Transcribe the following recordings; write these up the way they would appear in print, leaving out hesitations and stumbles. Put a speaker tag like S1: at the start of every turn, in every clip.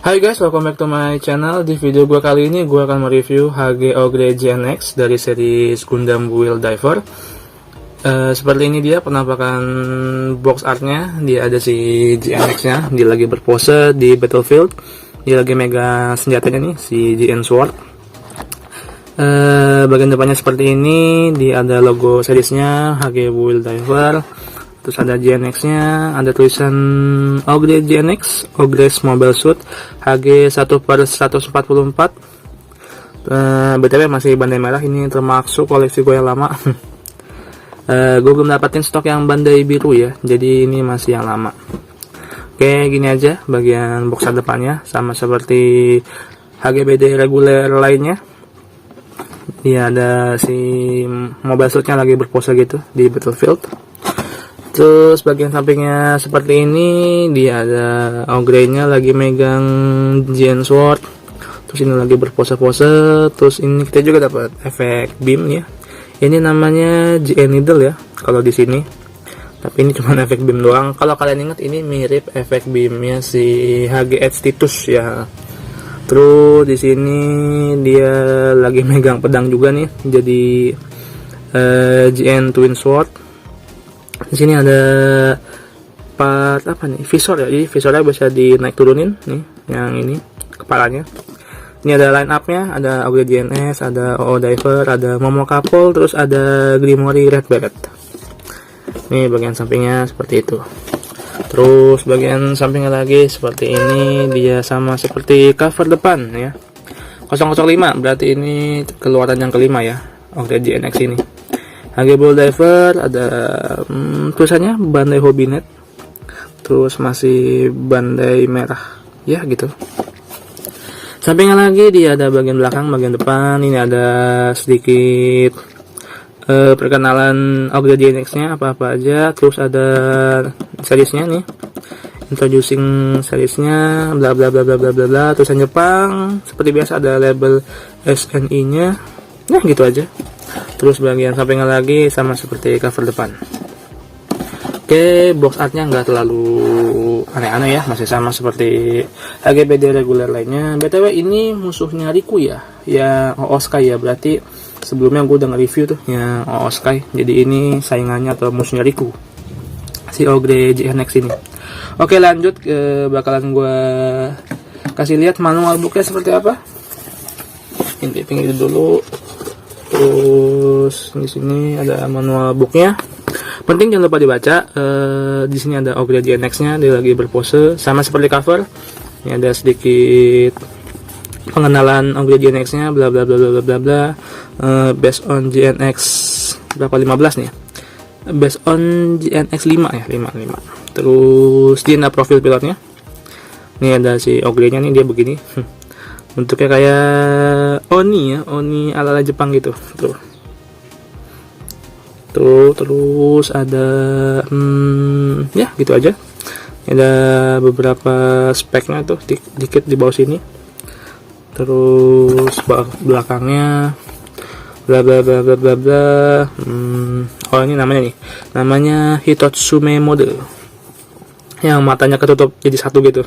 S1: Hai guys, welcome back to my channel. Di video gue kali ini gue akan mereview HG Ogre GNX dari series Gundam Wheel Diver. Seperti ini dia penampakan box artnya. Dia ada si GNX nya, dia lagi berpose di battlefield. Dia lagi megang senjatanya nih, si GN Sword. Bagian depannya seperti ini. Dia ada logo seriesnya HG Wheel Diver. Terus ada GNX-nya, ada tulisan Ogre GNX, Ogre's Mobile Suit, HG 1/144. BTW masih bandai merah, ini termasuk koleksi gue yang lama. Gue belum dapatin stok yang bandai biru ya, jadi ini masih yang lama. Oke, gini aja bagian box depannya, sama seperti HGBD reguler lainnya. Dia ada si Mobile Suit-nya lagi berpose gitu di battlefield. Terus bagian sampingnya seperti ini, dia ada Ogre-nya lagi megang GN Sword. Terus ini lagi berpose-pose. Terus ini kita juga dapat efek beam ya. Ini namanya GN Needle ya kalau di sini. Tapi ini cuma efek beam doang. Kalau kalian ingat ini mirip efek beamnya si HGX Titus ya. Terus di sini dia lagi megang pedang juga nih. Jadi GN Twin Sword. Di sini ada part apa nih, visor ya, jadi visornya bisa dinaik turunin nih, yang ini kepalanya. Ini ada line up-nya, ada Ogre GNS, ada OO Diver, ada Momo Couple, terus ada Grimoire Red Beret. Nih bagian sampingnya seperti itu. Terus bagian sampingnya lagi seperti ini, dia sama seperti cover depan ya. 005 berarti ini keluaran yang kelima ya, Ogre GNX ini. HG Wheel Diver ada tulisannya Bandai Hobbynet, terus masih bandai merah ya gitu. Sampingnya lagi dia ada bagian belakang, bagian depan. Ini ada sedikit perkenalan Ogre GNX-nya apa-apa aja. Terus ada seriesnya nih, introducing seriesnya, bla bla bla bla bla bla bla. Tulisan Jepang, seperti biasa ada label SNI-nya. Nah gitu aja. Terus bagian sampingnya lagi sama seperti cover depan. Oke, box artnya nggak terlalu aneh-aneh ya, masih sama seperti HGBD reguler lainnya. BTW ini musuhnya Riku ya, yang OO Sky ya, berarti sebelumnya gue udah nge-review tuh yang OO Sky. Jadi ini saingannya atau musuhnya Riku, si Ogre GNX ini. Oke, lanjut bakalan gue kasih lihat manual booknya seperti apa. Ini pinggir dulu. Terus di sini ada manual booknya. Penting jangan lupa dibaca. Di sini ada Ogre GNX-nya, dia lagi berpose sama seperti cover. Ini ada sedikit pengenalan Ogre GNX-nya, bla bla bla bla bla bla. Based on GNX berapa 15 nih? Based on GNX 5 ya, 5. Terus dia ada profil pilotnya. Ini ada si Ogre-nya nih, dia begini. Bentuknya kayak Oni ya, Oni ala-ala Jepang gitu. Tuh, terus ada ya gitu aja. Ada beberapa speknya tuh dikit di bawah sini. Terus belakangnya bla bla bla bla bla bla. Oh ini namanya nih, namanya Hitotsume mode, yang matanya ketutup jadi satu gitu.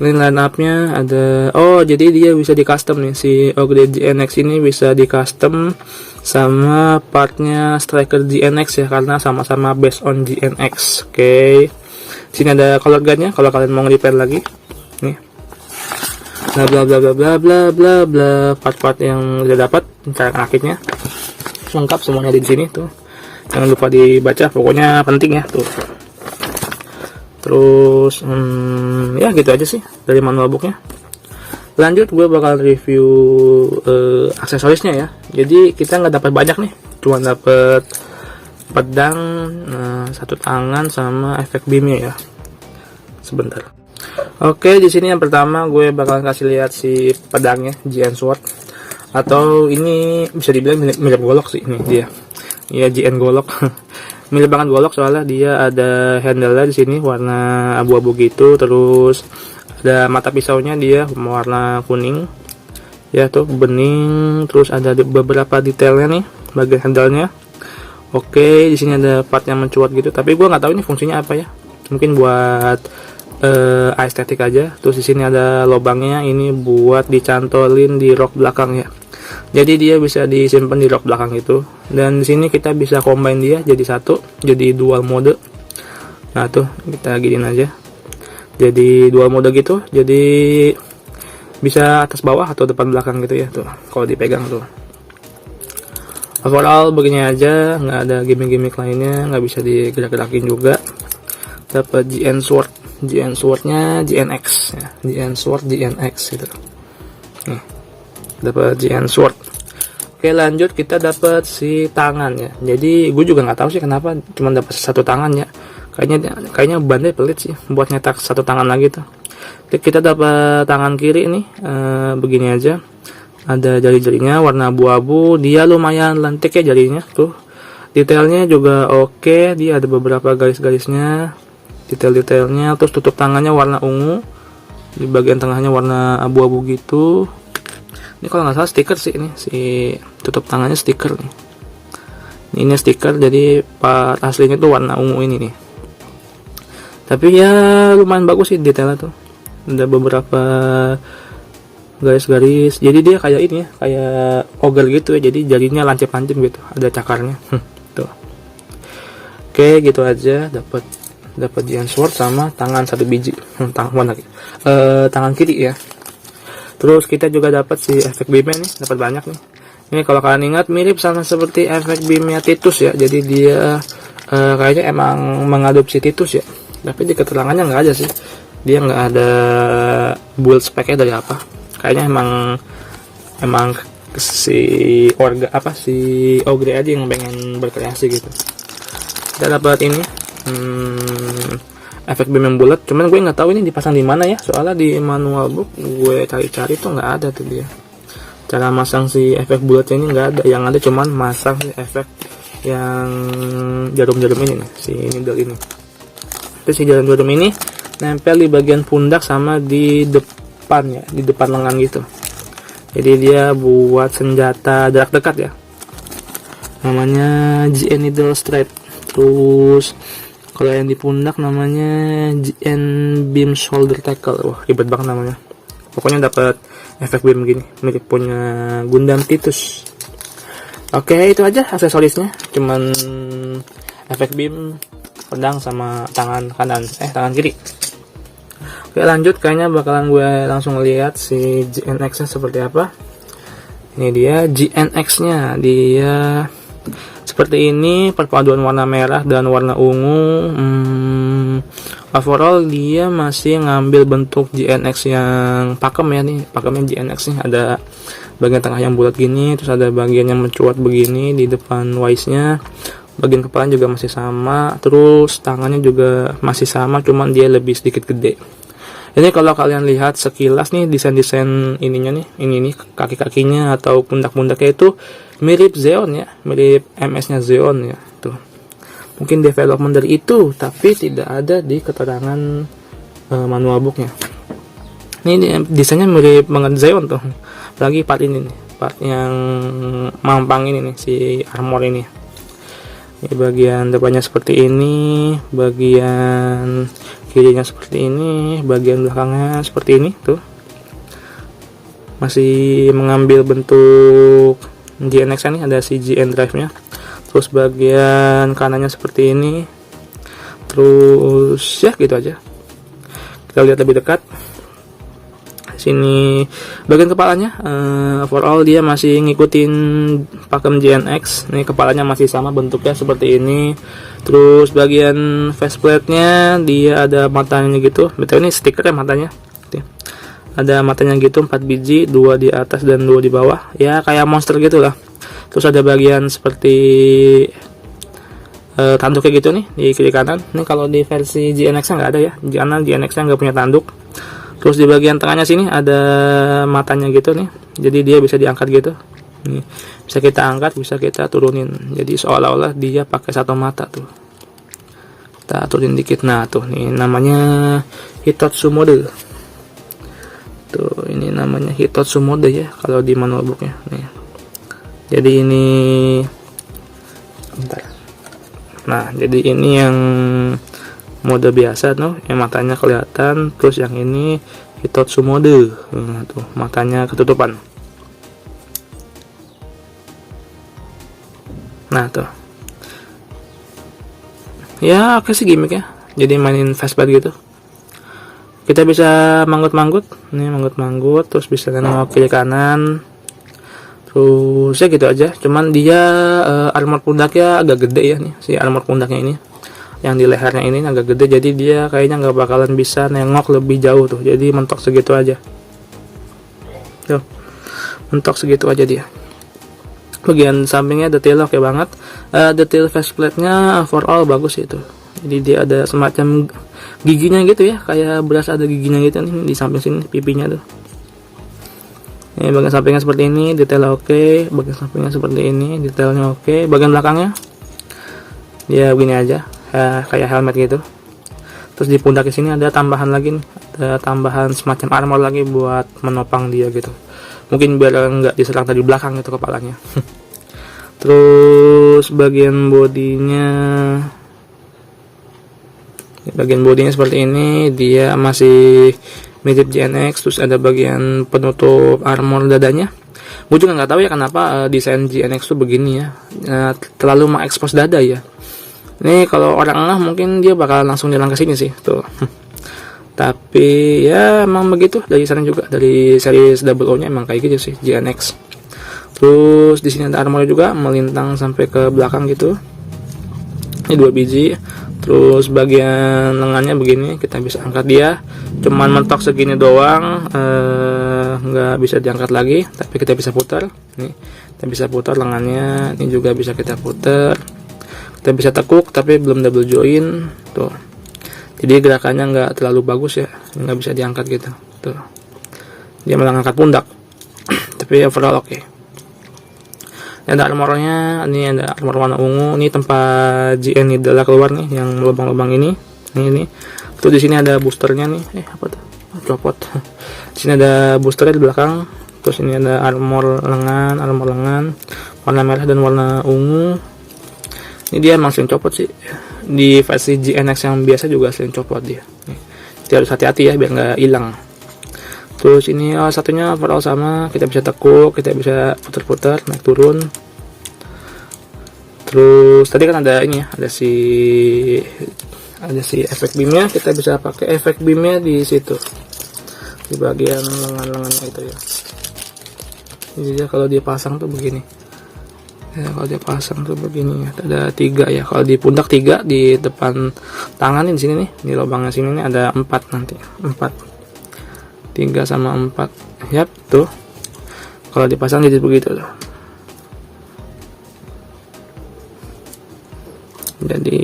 S1: Ini line up-nya ada, oh jadi dia bisa di custom nih, si Ogre GNX ini bisa di custom sama partnya Striker GNX ya, karena sama-sama based on GNX. Oke. Sini ada color guide-nya kalau kalian mau nge-repair lagi. Nih. Bla bla bla bla bla bla bla bla, part-part yang udah dapat, cara rakitnya lengkap semuanya di sini tuh. Jangan lupa dibaca, pokoknya penting ya tuh. Terus ya gitu aja sih dari manual booknya. Lanjut gue bakal review aksesorisnya ya. Jadi kita nggak dapat banyak nih, cuma dapat pedang, satu tangan sama efek beamnya ya. Sebentar. Oke, di sini yang pertama gue bakal kasih lihat si pedangnya, GN Sword, atau ini bisa dibilang mirip golok sih, ini dia. Ya GN golok. Mirip banget golok soalnya dia ada handle-nya di sini warna abu-abu gitu, terus ada mata pisaunya dia warna kuning. Ya tuh bening, terus ada beberapa detailnya nih bagian handle-nya. Oke, di sini ada part yang mencuat gitu, tapi gua nggak tahu ini fungsinya apa ya. Mungkin buat estetik aja. Terus di sini ada lubangnya, ini buat dicantolin di rok belakang ya. Jadi dia bisa disimpan di rok belakang itu. Dan di sini kita bisa combine dia jadi satu, jadi dual mode. Nah tuh kita giniin aja. Jadi dual mode gitu. Jadi bisa atas bawah atau depan belakang gitu ya tuh. Kalau dipegang tuh. Overall begini aja, nggak ada gimmick-gimmick lainnya, nggak bisa digerak-gerakin juga. Dapat GN Swordnya GNX ya. GN Sword GNX gitu. Nih, dapat GN Sword. Oke, lanjut kita dapat si tangan ya. Jadi gue juga nggak tahu sih kenapa cuma dapat satu tangan ya. Kayaknya bandai pelit sih buat nyetak satu tangan lagi tuh. Kita dapat tangan kiri nih, begini aja. Ada jari-jarinya warna abu-abu, dia lumayan lentik ya jarinya tuh. Detailnya juga oke, dia ada beberapa garis-garisnya, detail-detailnya. Terus tutup tangannya warna ungu, di bagian tengahnya warna abu-abu gitu. Ini kalau nggak salah stiker sih, ini si tutup tangannya stiker nih. Ini stiker, jadi part aslinya tuh warna ungu ini nih. Tapi ya lumayan bagus sih detailnya tuh. Ada beberapa garis-garis, jadi dia kayak ini ya, kayak ogre gitu ya, jadi jarinya lancip-lancip gitu, ada cakarnya. Tuh. Oke, gitu aja, dapat GN Sword sama tangan satu biji. Tangan kiri ya. Terus kita juga dapat si efek beamnya nih, dapat banyak nih. Ini kalau kalian ingat mirip sama seperti efek beamnya Titus ya, jadi dia kayaknya emang mengadopsi Titus ya, tapi di keterangannya nggak ada sih, dia nggak ada build speknya dari apa. Kayaknya emang si Ogre aja yang pengen berkreasi gitu. Kita dapat ini efek beam yang bulat, cuman gue nggak tahu ini dipasang di mana ya, soalnya di manual book gue cari-cari tuh nggak ada tuh dia. Cara masang si efek bulatnya ini nggak ada, yang ada cuman masang si efek yang jarum-jarum ini nih, si needle ini. Terus si jarum-jarum ini nempel di bagian pundak sama di depan ya, di depan lengan gitu. Jadi dia buat senjata jarak dekat ya, namanya GN Needle Strike. Terus kalau yang di pundak namanya GN Beam Shoulder Tackle. Wah, ribet banget namanya. Pokoknya dapat efek beam gini, mirip punya Gundam Titus. Oke, itu aja aksesorisnya, cuman efek beam, pedang sama tangan kanan, tangan kiri. Oke, lanjut, kayaknya bakalan gue langsung lihat si GNX nya seperti apa. Ini dia GNX nya, dia seperti ini, perpaduan warna merah dan warna ungu. Overall dia masih ngambil bentuk GNX yang pakem ya nih, pakemnya GNX nih, ada bagian tengah yang bulat gini, terus ada bagian yang mencuat begini di depan wise nya. Bagian kepala juga masih sama, terus tangannya juga masih sama, cuman dia lebih sedikit gede. Ini kalau kalian lihat sekilas nih, desain-desain ininya nih, ini kaki-kakinya atau pundak-pundaknya itu mirip Zeon ya, mirip MS-nya Zeon ya. Tuh. Mungkin development dari itu, tapi tidak ada di keterangan manual booknya. Ini desainnya mirip banget Zeon tuh. Lagi part ini nih, part yang mampang ini nih, si armor ini. Ini bagian depannya seperti ini, bagian kirinya seperti ini, bagian belakangnya seperti ini tuh. Masih mengambil bentuk GNX nih, ada si GN drive nya. Terus bagian kanannya seperti ini. Terus ya gitu aja. Kita lihat lebih dekat. Sini bagian kepalanya, overall dia masih ngikutin pakem GNX. Ini kepalanya masih sama bentuknya seperti ini. Terus bagian faceplate nya dia ada matanya gitu. Betul, ini stiker ya matanya. Ada matanya gitu, 4 biji, 2 di atas dan 2 di bawah. Ya kayak monster gitu lah. Terus ada bagian seperti tanduknya gitu nih di kiri kanan. Ini kalau di versi GNX nya nggak ada ya, karena GNX nya nggak punya tanduk. Terus di bagian tengahnya sini ada matanya gitu nih, jadi dia bisa diangkat gitu. Nih, bisa kita angkat, bisa kita turunin. Jadi seolah-olah dia pakai satu mata tuh. Kita turunin dikit. Nah tuh, nih namanya Hitotsu mode. Tuh, ini namanya Hitotsu mode ya kalau di manual booknya. Nih. Jadi ini, bentar. Nah, jadi ini yang mode biasa tuh yang matanya kelihatan, terus yang ini hitotsu mode. Tuh matanya ketutupan. Nah tuh ya oke sih gimmicknya, jadi mainin flashlight gitu. Kita bisa manggut-manggut nih, manggut-manggut, terus bisa nengok kiri kanan, terus ya gitu aja. Cuman dia armor pundaknya agak gede ya nih, si armor pundaknya ini yang di lehernya ini agak gede, jadi dia kayaknya nggak bakalan bisa nengok lebih jauh tuh, jadi mentok segitu aja tuh, mentok segitu aja dia. Bagian sampingnya detail oke banget, detail faceplate-nya overall bagus itu. Jadi dia ada semacam giginya gitu ya, kayak beras ada giginya gitu nih di samping sini pipinya tuh. Ini bagian sampingnya seperti ini, detail oke. Bagian sampingnya seperti ini, detailnya oke. Bagian belakangnya dia begini aja, kayak helmet gitu. Terus di pundak di sini ada tambahan lagi nih, ada tambahan semacam armor lagi buat menopang dia gitu. Mungkin biar nggak diserang dari belakang itu kepalanya. Terus bagian bodinya seperti ini, dia masih mirip GNX. Terus ada bagian penutup armor dadanya. Gue juga nggak tahu ya kenapa desain GNX tuh begini ya, terlalu mengekspos dada ya. Ini kalau orang engah mungkin dia bakal langsung jalan ke sini sih tuh. Tapi ya emang begitu, dari sana juga dari series Double O nya emang kayak gitu sih GNX. Terus di sini ada armor juga melintang sampai ke belakang gitu. Ini 2 biji. Terus bagian lengannya begini, kita bisa angkat dia. Cuman mentok segini doang, nggak bisa diangkat lagi. Tapi kita bisa putar. Nih, kita bisa putar lengannya. Ini juga bisa kita putar. Kita bisa tekuk, tapi belum double join. Tuh. Jadi gerakannya nggak terlalu bagus ya, nggak bisa diangkat gitu. Tuh. Dia malah ngangkat pundak. Tapi overall oke. Ini ada armornya, ini ada armor warna ungu. Ini tempat GN Needle keluar nih, yang lubang-lubang ini. Ini. Terus di sini ada boosternya nih. Apa tuh? Copot. Di sini ada boosternya di belakang. Terus ini ada armor lengan, warna merah dan warna ungu. Ini dia emang sering copot sih. Di versi GNX yang biasa juga sering copot dia. Jadi harus hati-hati ya biar nggak hilang. Terus ini satunya overall sama, kita bisa tekuk, kita bisa putar-putar, naik turun. Terus tadi kan ada ini ya, ada si efek beamnya, kita bisa pakai efek beamnya di situ, di bagian lengan-lengannya itu ya. Jadi dia kalau dia pasang tuh begini. Ya, kalau dia pasang tuh begini ya, ada 3 ya. Kalau di pundak 3, di depan tangan ini di sini nih, di lubangnya sini nih ada 4 nanti, 4. 3 sama 4. Yap, tuh. Kalau dipasang jadi begitu tuh. Jadi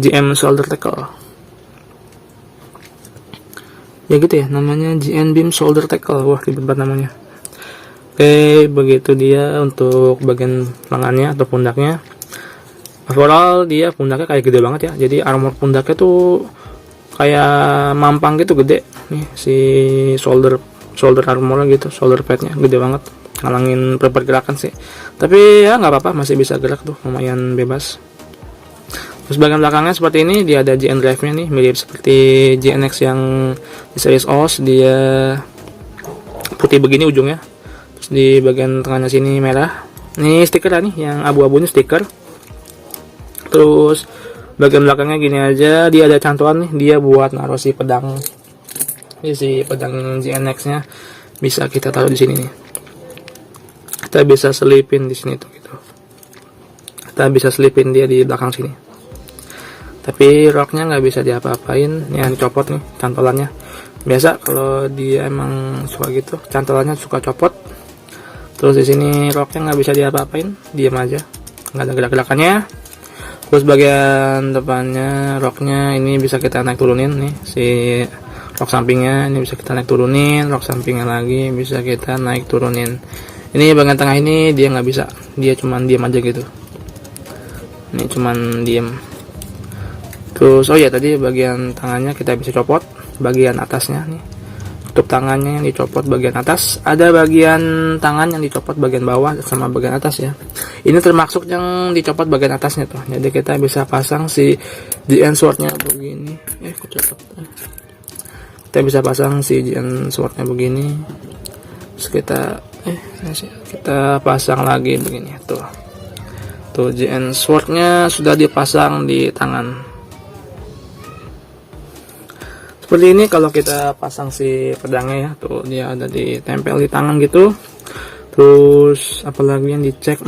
S1: GM Shoulder Tackle. Ya gitu ya, namanya GN Beam Shoulder Tackle. Wah, ribet banget namanya. Oke, begitu dia untuk bagian lengannya atau pundaknya. Overall dia pundaknya kayak gede banget ya. Jadi armor pundaknya tuh kayak mampang gitu, gede. Nih si shoulder armor gitu, shoulder padnya gede banget, ngalangin pergerakan sih. Tapi ya nggak apa-apa, masih bisa gerak tuh, lumayan bebas. Terus bagian belakangnya seperti ini, dia ada GN drive nya nih, mirip seperti GNX yang di series OS. Dia putih begini ujungnya. Terus di bagian tengahnya sini merah. Ini stiker nih, yang abu-abu ini stiker. Terus bagian belakangnya gini aja, dia ada cantuan nih, dia buat naruh si pedang. Ini si pedang GNX-nya bisa kita taruh di sini nih. Kita bisa selipin di sini tuh gitu. Kita bisa selipin dia di belakang sini. Tapi roknya nggak bisa diapa-apain, yang dicopot nih cantolannya. Biasa kalau dia emang suka gitu, cantolannya suka copot. Terus di sini roknya nggak bisa diapa-apain, diam aja, nggak ada gerak-gerakannya. Terus bagian depannya roknya ini bisa kita naik turunin nih, si rok sampingnya ini bisa kita naik turunin, rok sampingnya lagi bisa kita naik turunin. Ini bagian tengah ini dia nggak bisa, dia cuman diam aja gitu. Ini cuman diam. Terus oh ya tadi bagian tangannya kita bisa copot, bagian atasnya nih penutup tangannya yang dicopot bagian atas, ada bagian tangan yang dicopot bagian bawah sama bagian atas ya. Ini termasuk yang dicopot bagian atasnya tuh. Jadi kita bisa pasang si GN swordnya begini. Kita bisa pasang si GN swordnya begini. Terus kita pasang lagi begini tuh. Tuh GN swordnya sudah dipasang di tangan. Seperti ini kalau kita pasang si pedangnya ya, tuh dia ada ditempel di tangan gitu. Terus apalagi yang dicek,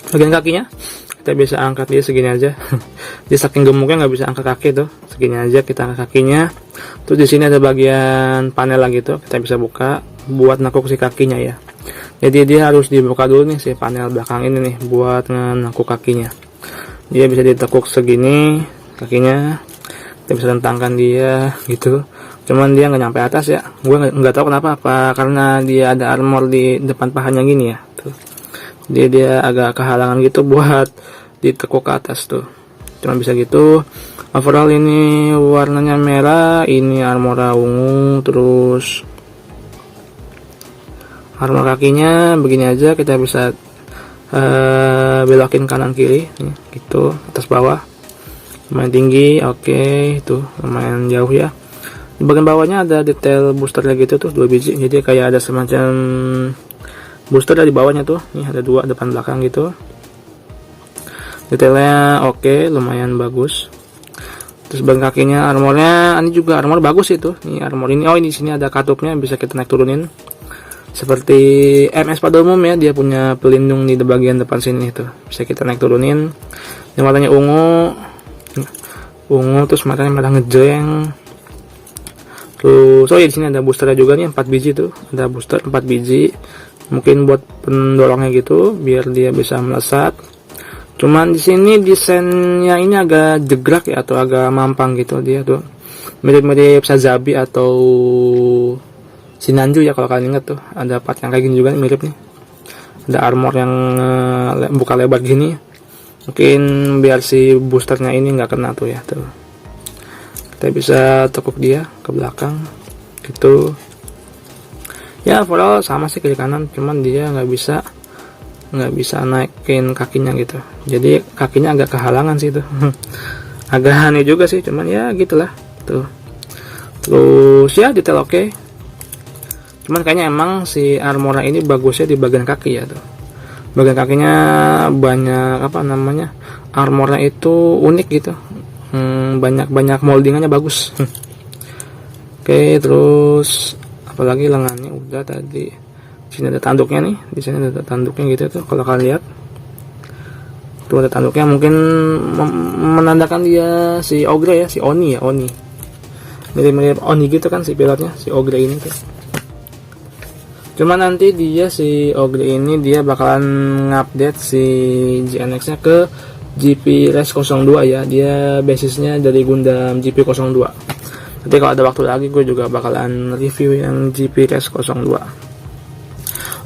S1: bagian kakinya kita bisa angkat dia segini aja. Dia saking gemuknya nggak bisa angkat kaki tuh, segini aja kita angkat kakinya. Terus di sini ada bagian panel lagi tuh, kita bisa buka buat nekuk si kakinya ya. Jadi dia harus dibuka dulu nih si panel belakang ini nih buat nekuk kakinya. Dia bisa ditekuk segini kakinya. Kita bisa tentangkan dia gitu, cuman dia nggak nyampe atas ya. Gue nggak tahu kenapa, apa karena dia ada armor di depan pahanya gini ya tuh. Dia agak kehalangan gitu buat ditekuk ke atas tuh, cuma bisa gitu. Overall ini warnanya merah, ini armor ungu. Terus armor kakinya begini aja, kita bisa belokin kanan kiri nih, gitu, atas bawah. Lumayan tinggi, oke, tuh lumayan jauh ya. Di bagian bawahnya ada detail boosternya gitu tuh, 2 biji. Jadi kayak ada semacam booster di bawahnya tuh. Nih ada 2 depan belakang gitu. Detailnya oke, lumayan bagus. Terus bagian kakinya armornya, ini juga armor bagus itu. Nih armor ini, ini sini ada katupnya, bisa kita naik turunin. Seperti MS pada umum ya, dia punya pelindung di bagian depan sini tuh. Bisa kita naik turunin. Yang warnanya ungu, terus matanya merah ngejreng. Terus di sini ada boosternya juga nih, 4 biji tuh. Ada booster 4 biji. Mungkin buat pendorongnya gitu biar dia bisa melesat. Cuman di sini desainnya ini agak jegrak ya, atau agak mampang gitu dia tuh. Mirip-mirip Sazabi atau Sinanju ya kalau kalian ingat tuh. Ada part yang kayak gini juga nih, mirip nih. Ada armor yang buka lebar gini. Mungkin biar si boosternya ini nggak kena tuh ya tuh. Kita bisa tekuk dia ke belakang gitu ya. Overall sama sih kiri kanan, cuman dia nggak bisa naikin kakinya gitu. Jadi kakinya agak kehalangan sih tuh. Agak aneh juga sih, cuman ya gitulah tuh. Terus ya detail oke. Cuman kayaknya emang si armornya ini bagusnya di bagian kaki ya tuh. Bagian kakinya banyak armornya itu unik gitu. Banyak moldingannya bagus. Oke, terus apalagi lengannya udah tadi. Di sini ada tanduknya nih, di sini ada tanduknya gitu tuh. Kalau kalian lihat, tuh ada tanduknya, mungkin menandakan dia si Ogre ya, si Oni ya, Oni. Mirip-mirip Oni gitu kan si pilotnya, si Ogre ini tuh. Cuma nanti dia si Ogre ini dia bakalan ngupdate si GNX nya ke GP Race 02 ya. Dia basisnya dari Gundam GP02. Nanti kalau ada waktu lagi gue juga bakalan review yang GP Race 02.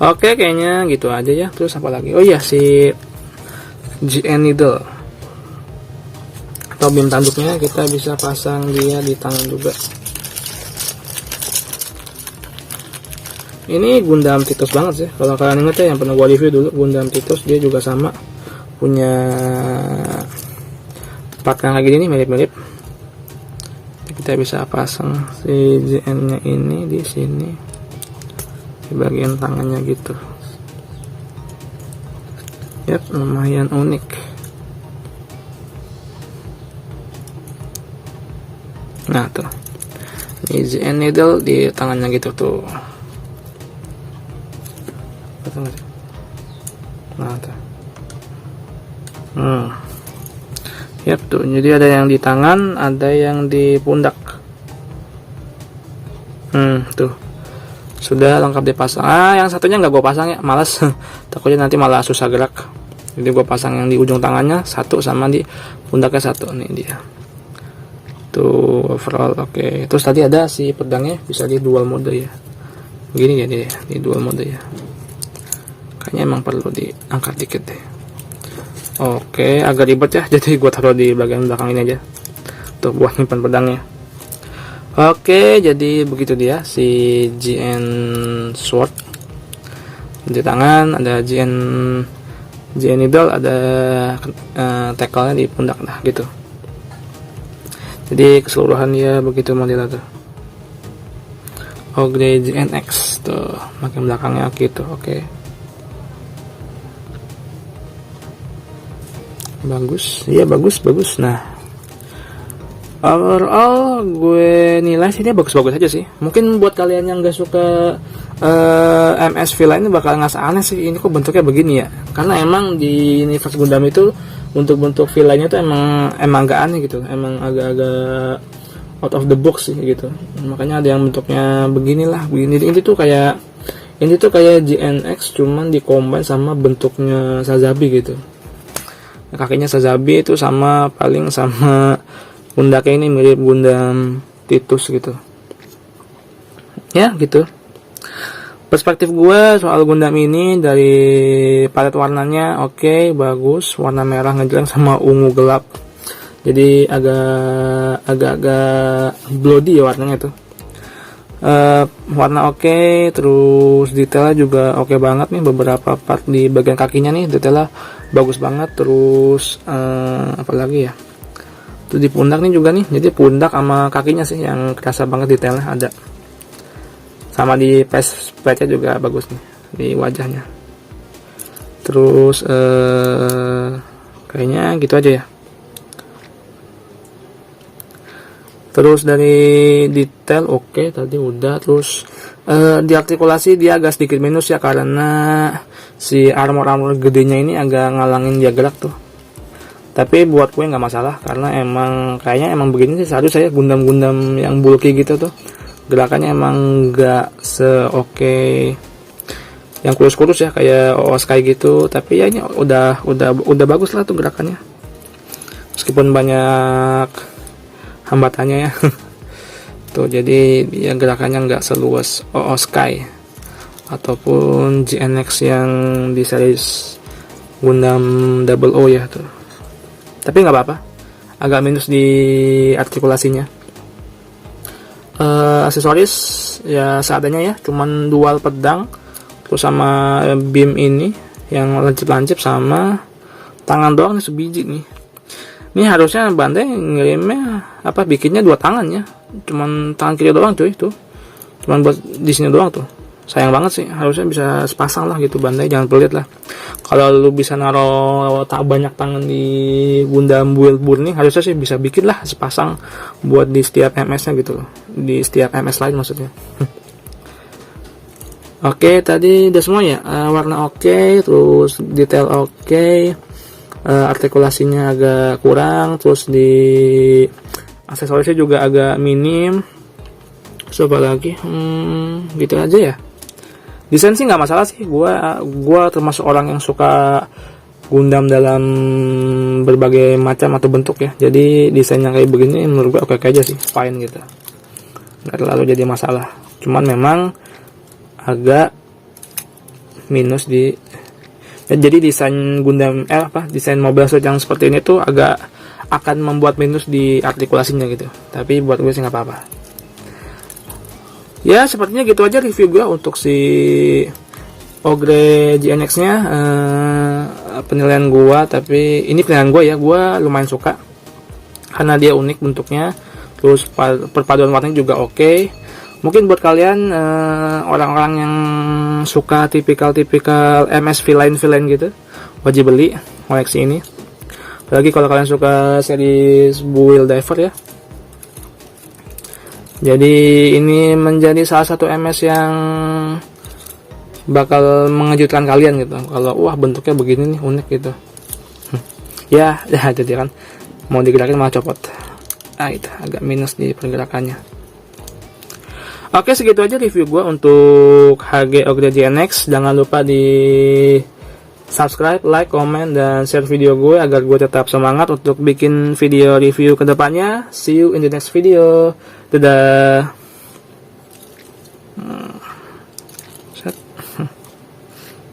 S1: Oke, kayaknya gitu aja ya. Terus apa lagi? Oh iya, si GN Needle atau beam tanduknya kita bisa pasang dia di tangan juga. Ini Gundam Titus banget sih. Kalau kalian inget ya, yang pernah gua review dulu Gundam Titus, dia juga sama punya part yang kayak gini, mirip-mirip. Kita bisa pasang si GN-nya ini di sini di bagian tangannya gitu. Yap, lumayan unik. Nah tuh, ini GN Needle di tangannya gitu tuh. Nah tuh. Yap tuh, jadi ada yang di tangan, ada yang di pundak. Tuh. Sudah lengkap dipasang. Yang satunya nggak gue pasang ya, malas. Takutnya nanti malah susah gerak. Jadi gue pasang yang di ujung tangannya satu, sama di pundaknya satu. Nih dia. Tuh overall oke. Terus tadi ada si pedangnya bisa di dual mode ya. Begini ya dia, di dual mode ya. Kayaknya emang perlu diangkat dikit deh. Oke, agak ribet ya. Jadi gue taruh di bagian belakang ini aja. Tuh buat nyimpan pedangnya. Oke, jadi begitu dia si GN Sword. Di tangan ada GN Needle, ada tackle-nya di pundak, nah gitu. Jadi keseluruhan dia begitu modelnya tuh. Ogre GNX tuh, makin belakangnya gitu. Oke. Bagus, iya bagus. Nah, overall gue nilai sih dia bagus-bagus aja sih. Mungkin buat kalian yang gak suka MS V-Line ini bakal ngerasa aneh sih, ini kok bentuknya begini ya. Karena emang di Universe Gundam itu bentuk V-Line-nya tuh emang agak aneh gitu. Emang agak-agak out of the box sih gitu. Makanya ada yang bentuknya beginilah, begini. Ini tuh kayak GNX cuman di-combine sama bentuknya Sazabi gitu. Kakinya Sazabi itu paling sama pundaknya ini mirip Gundam Titus gitu. Ya gitu. Perspektif gue soal Gundam ini dari palet warnanya oke, bagus. Warna merah ngejreng sama ungu gelap. Jadi agak bloody ya warnanya tuh. Warna oke, terus detailnya juga oke banget nih. Beberapa part di bagian kakinya nih detailnya bagus banget. Terus apalagi ya, tuh di pundak nih juga nih, jadi pundak sama kakinya sih yang kerasa banget detailnya ada. Sama di face plate-nya juga bagus nih di wajahnya. Terus kayaknya gitu aja ya. Terus dari detail oke, tadi udah. Terus di artikulasi dia agak sedikit minus ya, karena si armor gedenya ini agak ngalangin dia gerak tuh. Tapi buat gue nggak masalah, karena kayaknya emang begini sih seharusnya saya Gundam-Gundam yang bulky gitu tuh. Gerakannya emang nggak se-oke yang kurus-kurus ya kayak OOS kayak gitu. Tapi ya ini udah bagus lah tuh gerakannya. Meskipun banyak hambatannya ya. Tuh jadi dia gerakannya nggak seluas OOS Sky ataupun GNX yang di series Gundam Double O ya tuh. Tapi nggak apa-apa, agak minus di artikulasinya. Aksesoris ya seadanya ya, cuman dual pedang, terus sama beam ini yang lancip-lancip, sama tangan doang nih sebiji nih. Ini harusnya Bandai ngirimnya bikinnya 2 tangan ya, cuman tangan kiri doang cuy tuh, cuman buat di sini doang tuh. Sayang banget sih, harusnya bisa sepasang lah gitu Bandai, jangan pelit lah. Kalau lu bisa naruh banyak tangan di Gundam Build nih, harusnya sih bisa bikin lah sepasang buat di setiap MS-nya gitu loh. Di setiap MS lain maksudnya. Oke, tadi udah semua ya. Warna oke, terus detail oke, artikulasinya agak kurang, terus di aksesorisnya juga agak minim. Coba lagi, gitu aja ya. Desain sih nggak masalah sih, gua termasuk orang yang suka Gundam dalam berbagai macam atau bentuk ya. Jadi desain yang kayak begini menurut gua oke aja sih, fine gitu, nggak terlalu jadi masalah. Cuman memang agak minus di jadi desain Gundam desain Mobile Suit yang seperti ini tuh agak akan membuat minus di artikulasinya gitu. Tapi buat gue sih nggak apa-apa. Ya sepertinya gitu aja review gue untuk si Ogre GNX nya. Penilaian gue, tapi ini penilaian gue ya, gue lumayan suka karena dia unik bentuknya, terus perpaduan warnanya juga oke. Mungkin buat kalian orang-orang yang suka tipikal MS V-Line gitu, wajib beli koleksi ini. Apalagi kalau kalian suka series Build Diver ya. Jadi ini menjadi salah satu MS yang bakal mengejutkan kalian gitu. Kalau wah bentuknya begini nih, unik gitu. Ya jadi kan mau digerakin malah copot. Itu agak minus di pergerakannya. Oke, segitu aja review gue untuk HG Ogre GNX. Jangan lupa di subscribe, like, comment, dan share video gue agar gue tetap semangat untuk bikin video review kedepannya. See you in the next video. Dadah.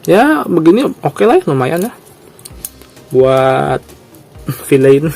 S1: Ya begini oke lah, lumayan ya buat villain.